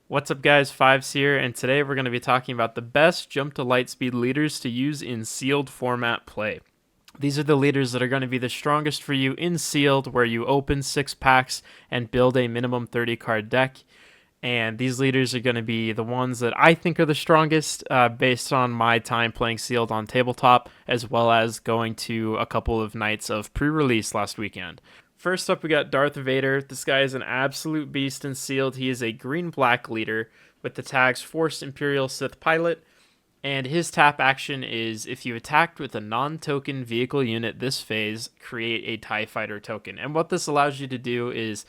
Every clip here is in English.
What's up guys, Fives here, and today we're going to be talking about the best jump to lightspeed leaders to use in sealed format play. These are the leaders that are going to be the strongest for you in sealed, where you open 6 packs and build a minimum 30 card deck. And these leaders are going to be the ones that I think are the strongest based on my time playing sealed on tabletop, as well as going to a couple of nights of pre-release last weekend. First up, we got Darth Vader. This guy is an absolute beast in sealed. He is a green-black leader with the tags Force, Imperial, Sith, Pilot. And his tap action is, if you attacked with a non-token vehicle unit this phase, create a TIE Fighter token. And what this allows you to do is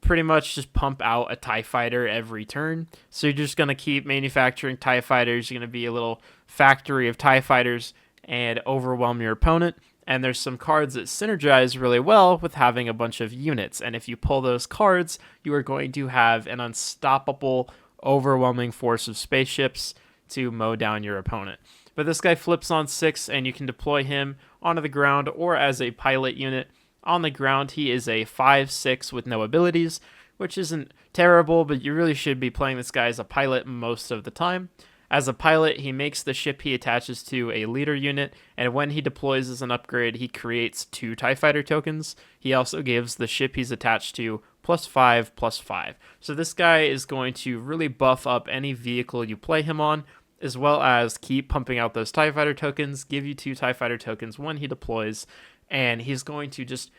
pretty much just pump out a TIE Fighter every turn. So you're just going to keep manufacturing TIE Fighters. You're going to be a little factory of TIE Fighters and overwhelm your opponent. And there's some cards that synergize really well with having a bunch of units. And if you pull those cards, you are going to have an unstoppable, overwhelming force of spaceships to mow down your opponent. But this guy flips on 6, and you can deploy him onto the ground or as a pilot unit. On the ground, he is a 5/6 with no abilities, which isn't terrible, but you really should be playing this guy as a pilot most of the time. As a pilot, he makes the ship he attaches to a leader unit, and when he deploys as an upgrade, he creates 2 TIE Fighter tokens. He also gives the ship he's attached to +5/+5. So this guy is going to really buff up any vehicle you play him on, as well as keep pumping out those TIE Fighter tokens, give you 2 TIE Fighter tokens when he deploys, and he's going to just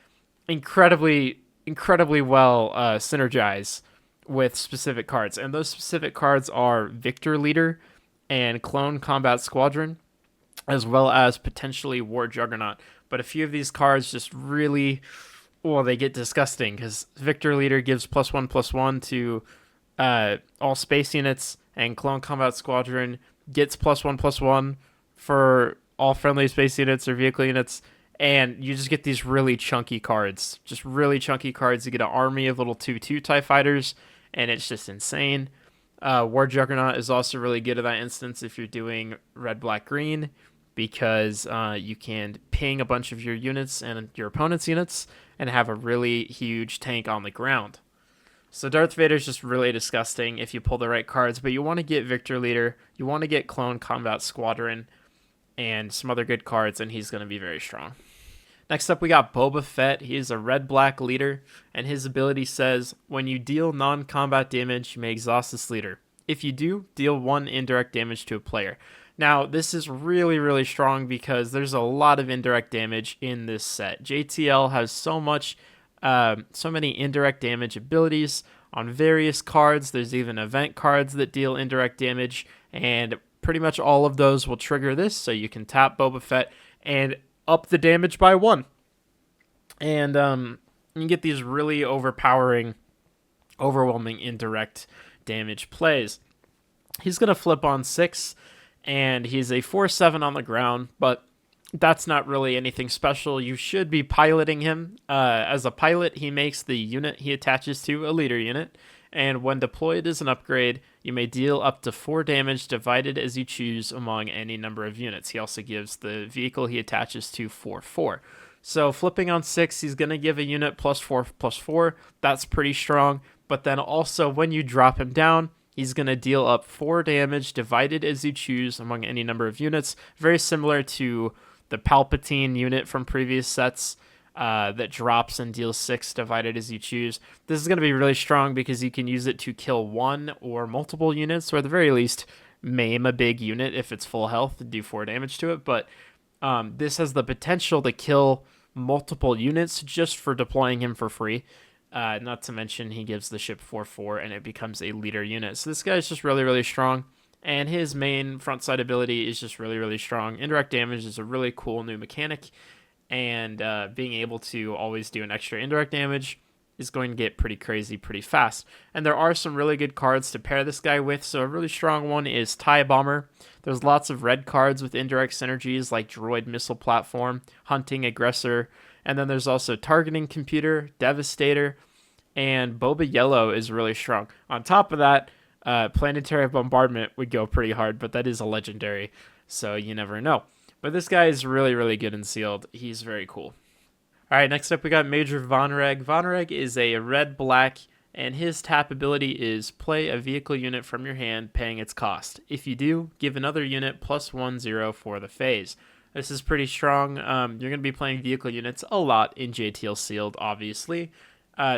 incredibly well synergize with specific cards. And those specific cards are Victor Leader and Clone Combat Squadron, as well as potentially War Juggernaut. But a few of these cards just really, well, they get disgusting, because Victor Leader gives +1/+1 to all space units, and Clone Combat Squadron gets +1/+1 for all friendly space units or vehicle units. And you just get these really chunky cards. Just really chunky cards. You get an army of little 2/2 TIE Fighters, and it's just insane. War Juggernaut is also really good at that instance if you're doing red, black, green, because you can ping a bunch of your units and your opponent's units and have a really huge tank on the ground. So Darth Vader is just really disgusting if you pull the right cards, but you want to get Victor Leader, you want to get Clone Combat Squadron, and some other good cards, and he's going to be very strong. Next up, we got Boba Fett. He is a red-black leader, and his ability says, when you deal non-combat damage, you may exhaust this leader. If you do, deal 1 indirect damage to a player. Now, this is really, really strong because there's a lot of indirect damage in this set. JTL has so many indirect damage abilities on various cards. There's even event cards that deal indirect damage, and pretty much all of those will trigger this, so you can tap Boba Fett and up the damage by 1. And you get these really overwhelming indirect damage plays. He's going to flip on 6, and he's a 4/7 on the ground, but that's not really anything special. You should be piloting him. As a pilot, he makes the unit he attaches to a leader unit, and when deployed as an upgrade, you may deal up to 4 damage divided as you choose among any number of units. He also gives the vehicle he attaches to 4/4. So flipping on 6, he's going to give a unit +4/+4. That's pretty strong. But then also when you drop him down, he's going to deal up 4 damage divided as you choose among any number of units. Very similar to the Palpatine unit from previous sets. That drops and deals 6 divided as you choose. This is going to be really strong because you can use it to kill 1 or multiple units, or at the very least, maim a big unit if it's full health and do 4 damage to it. But this has the potential to kill multiple units just for deploying him for free. Not to mention, he gives the ship 4/4 and it becomes a leader unit. So this guy is just really, really strong. And his main front side ability is just really, really strong. Indirect damage is a really cool new mechanic. And being able to always do an extra indirect damage is going to get pretty crazy pretty fast. And there are some really good cards to pair this guy with. So a really strong one is TIE Bomber. There's lots of red cards with indirect synergies like Droid Missile Platform, Hunting Aggressor, and then there's also Targeting Computer, Devastator, and Boba Yellow is really strong. On top of that, Planetary Bombardment would go pretty hard, but that is a legendary, so you never know. But this guy is really, really good in sealed. He's very cool. All right, next up we got Major Vonreg. Vonreg is a red-black And his tap ability is play a vehicle unit from your hand, paying its cost. If you do, give another unit +1/0 for the phase. This is pretty strong. You're going to be playing vehicle units a lot in JTL Sealed, obviously.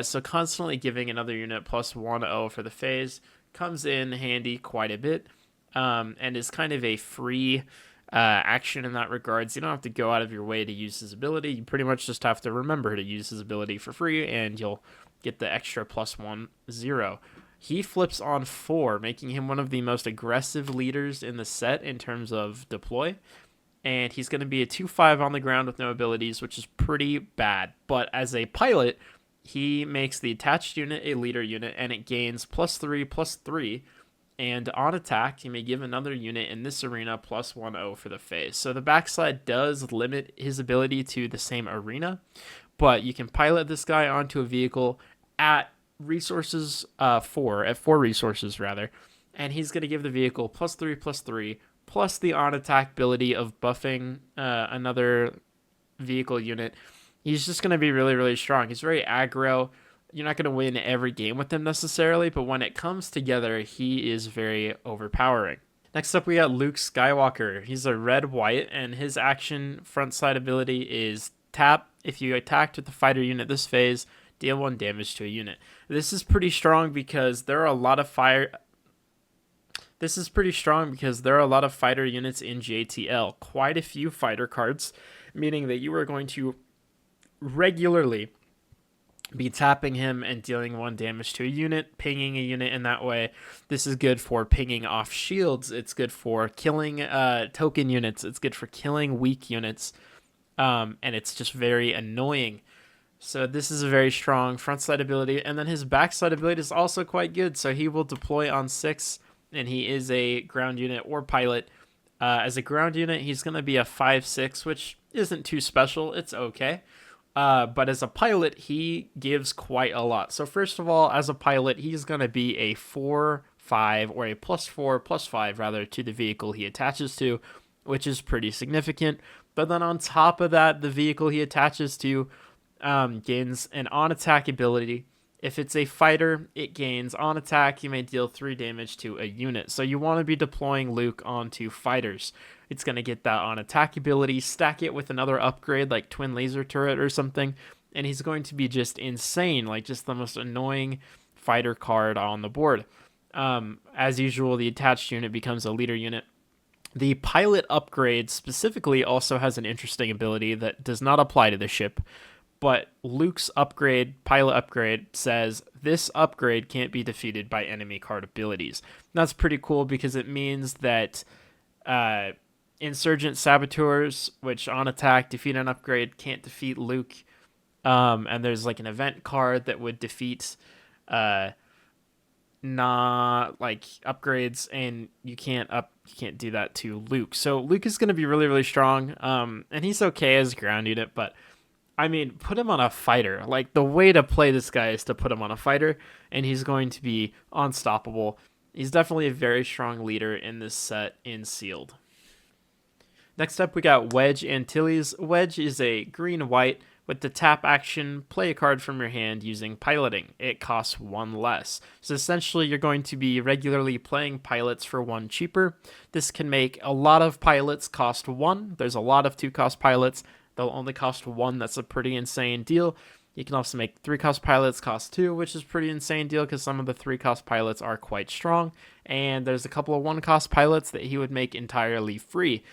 So constantly giving another unit +1/0 for the phase comes in handy quite a bit, and is kind of a free action in that regards. You don't have to go out of your way to use his ability. You pretty much just have to remember to use his ability for free, and you'll get the extra +1/0. He flips on 4, making him one of the most aggressive leaders in the set in terms of deploy. And he's going to be a 2/5 on the ground with no abilities, which is pretty bad. But as a pilot, he makes the attached unit a leader unit, and it gains +3/+3. And on attack, he may give another unit in this arena +1/0 for the phase. So the backside does limit his ability to the same arena, but you can pilot this guy onto a vehicle at resources 4, at 4 resources rather, and he's going to give the vehicle +3/+3, plus the on attack ability of buffing another vehicle unit. He's just going to be really, really strong. He's very aggro. You're not going to win every game with him necessarily, but when it comes together, he is very overpowering. Next up, we got Luke Skywalker. He's a red-white, and his action front side ability is tap. If you attacked with the fighter unit this phase, deal 1 damage to a unit. This is pretty strong because there are a lot of fighter units in JTL. Quite a few fighter cards, meaning that you are going to regularly be tapping him and dealing 1 damage to a unit, pinging a unit in that way. This is good for pinging off shields. It's good for killing token units. It's good for killing weak units. And it's just very annoying. So this is a very strong frontside ability. And then his backside ability is also quite good. So he will deploy on 6, and he is a ground unit or pilot. As a ground unit, he's going to be a 5/6, which isn't too special. It's okay. But as a pilot, he gives quite a lot. So first of all, as a pilot, he's going to be a 4/5 or a +4/+5 rather to the vehicle he attaches to, which is pretty significant. But then on top of that, the vehicle he attaches to gains an on attack ability. If it's a fighter, it gains on attack. You may deal 3 damage to a unit. So you want to be deploying Luke onto fighters. It's going to get that on attack ability, stack it with another upgrade like twin laser turret or something, and he's going to be just insane, like just the most annoying fighter card on the board. As usual, the attached unit becomes a leader unit. The pilot upgrade specifically also has an interesting ability that does not apply to the ship, but Luke's pilot upgrade, says this upgrade can't be defeated by enemy card abilities. And that's pretty cool because it means that Insurgent Saboteurs, which on attack defeat an upgrade, can't defeat Luke. And there's like an event card that would defeat not like upgrades, and you can't do that to Luke. So Luke is going to be really, really strong. And he's okay as a ground unit, but I mean, put him on a fighter. Like, the way to play this guy is to put him on a fighter, and he's going to be unstoppable. He's definitely a very strong leader in this set in Sealed. Next up, we got Wedge Antilles. Wedge is a green-white. With the tap action, play a card from your hand using piloting. It costs 1 less. So essentially, you're going to be regularly playing pilots for 1 cheaper. This can make a lot of pilots cost 1. There's a lot of 2-cost pilots. They'll only cost 1. That's a pretty insane deal. You can also make 3-cost pilots cost 2, which is a pretty insane deal because some of the 3-cost pilots are quite strong. And there's a couple of 1-cost pilots that he would make entirely free.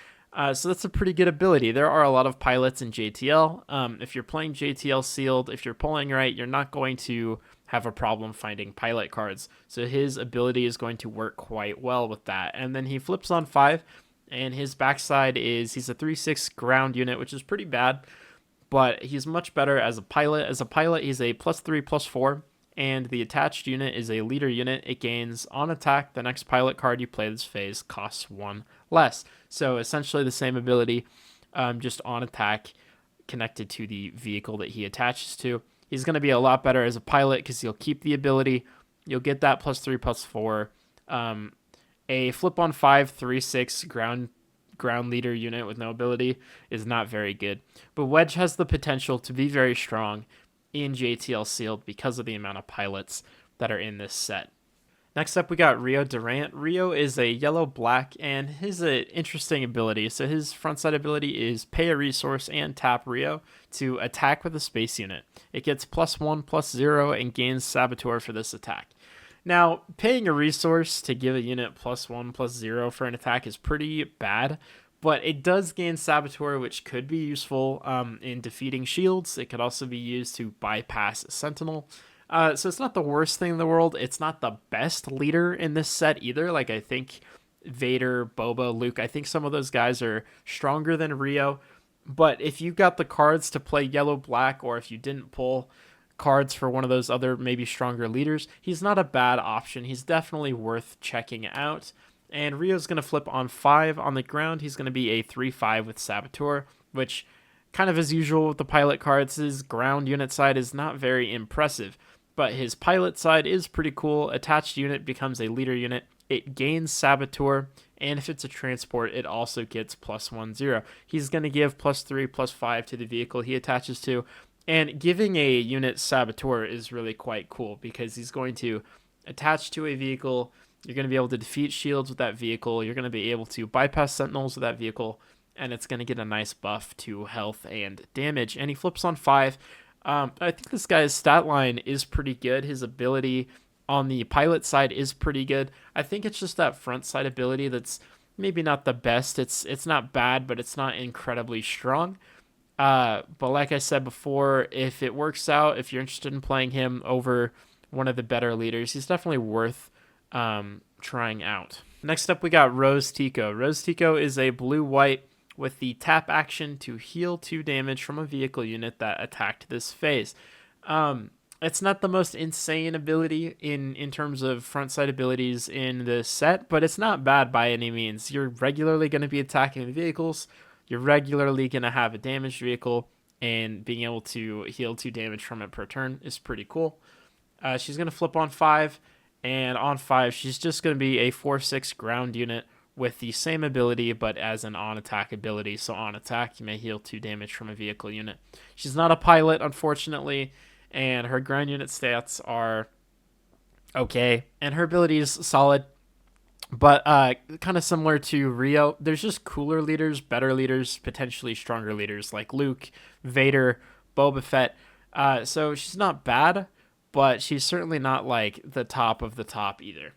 So that's a pretty good ability. There are a lot of pilots in JTL. If you're playing JTL Sealed, if you're pulling right, you're not going to have a problem finding pilot cards. So his ability is going to work quite well with that. And then he flips on 5. And his backside is he's a 3/6 ground unit, which is pretty bad, but he's much better as a pilot. As a pilot, he's a +3/+4, and the attached unit is a leader unit. It gains on attack. The next pilot card you play this phase costs 1 less. So essentially the same ability, just on attack connected to the vehicle that he attaches to. He's going to be a lot better as a pilot because you'll keep the ability. You'll get that +3/+4. A flip on 5, 3/6 ground leader unit with no ability is not very good. But Wedge has the potential to be very strong in JTL Sealed because of the amount of pilots. that are in this set. Next up, we got Rio Durant. Rio is a yellow-black, and his interesting ability. So his front side ability is pay a resource and tap Rio to attack with a space unit. It gets +1/+0 and gains Saboteur for this attack. Now, paying a resource to give a unit +1/+0 for an attack is pretty bad, but it does gain Saboteur, which could be useful in defeating shields. It could also be used to bypass Sentinel. So it's not the worst thing in the world. It's not the best leader in this set either. Like, I think Vader, Boba, Luke, I think some of those guys are stronger than Rio. But if you got the cards to play yellow-black, or if you didn't pull cards for one of those other maybe stronger leaders, he's not a bad option. He's definitely worth checking out. And Rio's going to flip on 5 on the ground. He's going to be a 3/5 with Saboteur, which, kind of as usual with the pilot cards, his ground unit side is not very impressive. But his pilot side is pretty cool. Attached unit becomes a leader unit. It gains Saboteur, and if it's a transport, it also gets +1/0. He's going to give +3/+5 to the vehicle he attaches to, and giving a unit Saboteur is really quite cool because he's going to attach to a vehicle. You're going to be able to defeat shields with that vehicle. You're going to be able to bypass sentinels with that vehicle, and it's going to get a nice buff to health and damage. And he flips on 5. I think this guy's stat line is pretty good. His ability on the pilot side is pretty good. I think it's just that front side ability that's maybe not the best. It's not bad, but it's not incredibly strong. But like I said before, if it works out, if you're interested in playing him over one of the better leaders, he's definitely worth trying out. Next up, we got Rose Tico. Rose Tico is a blue-white with the tap action to heal 2 damage from a vehicle unit that attacked this phase. It's not the most insane ability in terms of front side abilities in the set, but it's not bad by any means. You're regularly going to be attacking vehicles. You're regularly going to have a damaged vehicle, and being able to heal 2 damage from it per turn is pretty cool. She's going to flip on 5, and on 5, she's just going to be a 4/6 ground unit with the same ability, but as an on-attack ability. So on attack, you may heal 2 damage from a vehicle unit. She's not a pilot, unfortunately, and her ground unit stats are okay, and her ability is solid, but kind of similar to Rio. There's just cooler leaders, better leaders, potentially stronger leaders, like Luke, Vader, Boba Fett. So she's not bad, but she's certainly not like the top of the top either.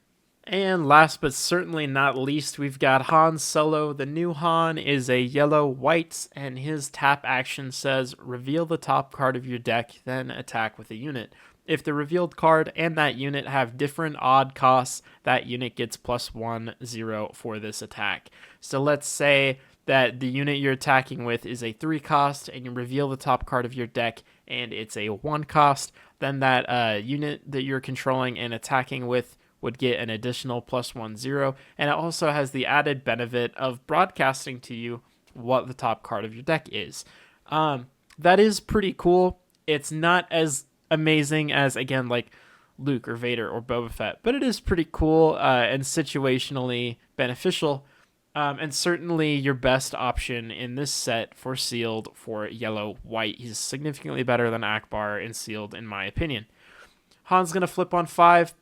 And last but certainly not least, we've got Han Solo. The new Han is a yellow-white, and his tap action says, reveal the top card of your deck, then attack with a unit. If the revealed card and that unit have different odd costs, that unit gets +1/0 for this attack. So let's say that the unit you're attacking with is a 3 cost, and you reveal the top card of your deck, and it's a 1 cost, then that unit that you're controlling and attacking with would get an additional +1/0, and it also has the added benefit of broadcasting to you what the top card of your deck is. That is pretty cool. It's not as amazing as, again, like Luke or Vader or Boba Fett, but it is pretty cool and situationally beneficial, and certainly your best option in this set for sealed for yellow-white. He's significantly better than Akbar in sealed, in my opinion. Han's going to flip on 5.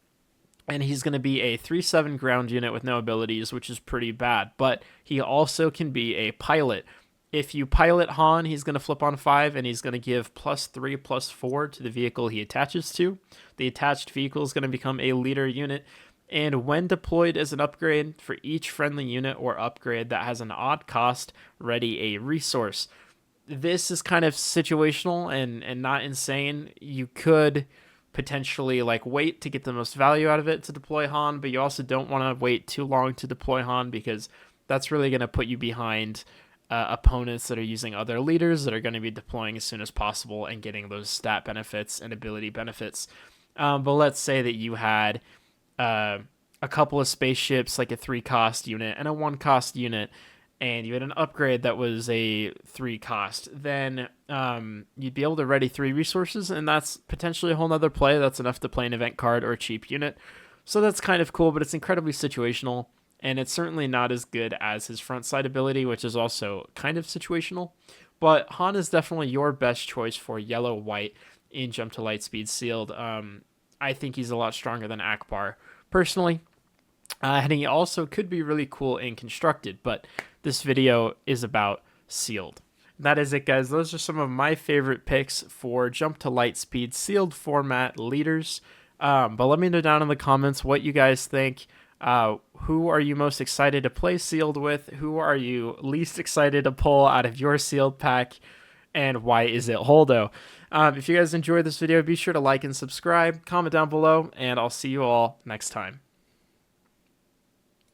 And he's going to be a 3/7 ground unit with no abilities, which is pretty bad. But he also can be a pilot. If you pilot Han, he's going to flip on 5, and he's going to give +3/+4 to the vehicle he attaches to. The attached vehicle is going to become a leader unit. And when deployed as an upgrade, for each friendly unit or upgrade that has an odd cost, ready a resource. This is kind of situational and not insane. You could potentially like wait to get the most value out of it to deploy Han, but you also don't want to wait too long to deploy Han because that's really going to put you behind opponents that are using other leaders that are going to be deploying as soon as possible and getting those stat benefits and ability benefits. But let's say that you had a couple of spaceships, like a 3 cost unit and a 1 cost unit, and you had an upgrade that was a 3 cost, then you'd be able to ready 3 resources, and that's potentially a whole nother play. That's enough to play an event card or a cheap unit. So that's kind of cool, but it's incredibly situational, and it's certainly not as good as his front side ability, which is also kind of situational. But Han is definitely your best choice for yellow-white in Jump to Lightspeed sealed. I think he's a lot stronger than Akbar personally. And he also could be really cool in constructed, but this video is about sealed. That is it, guys. Those are some of my favorite picks for Jump to Lightspeed sealed format leaders. But let me know down in the comments what you guys think. Who are you most excited to play sealed with? Who are you least excited to pull out of your sealed pack? And why is it Holdo? If you guys enjoyed this video, be sure to like and subscribe, comment down below, and I'll see you all next time.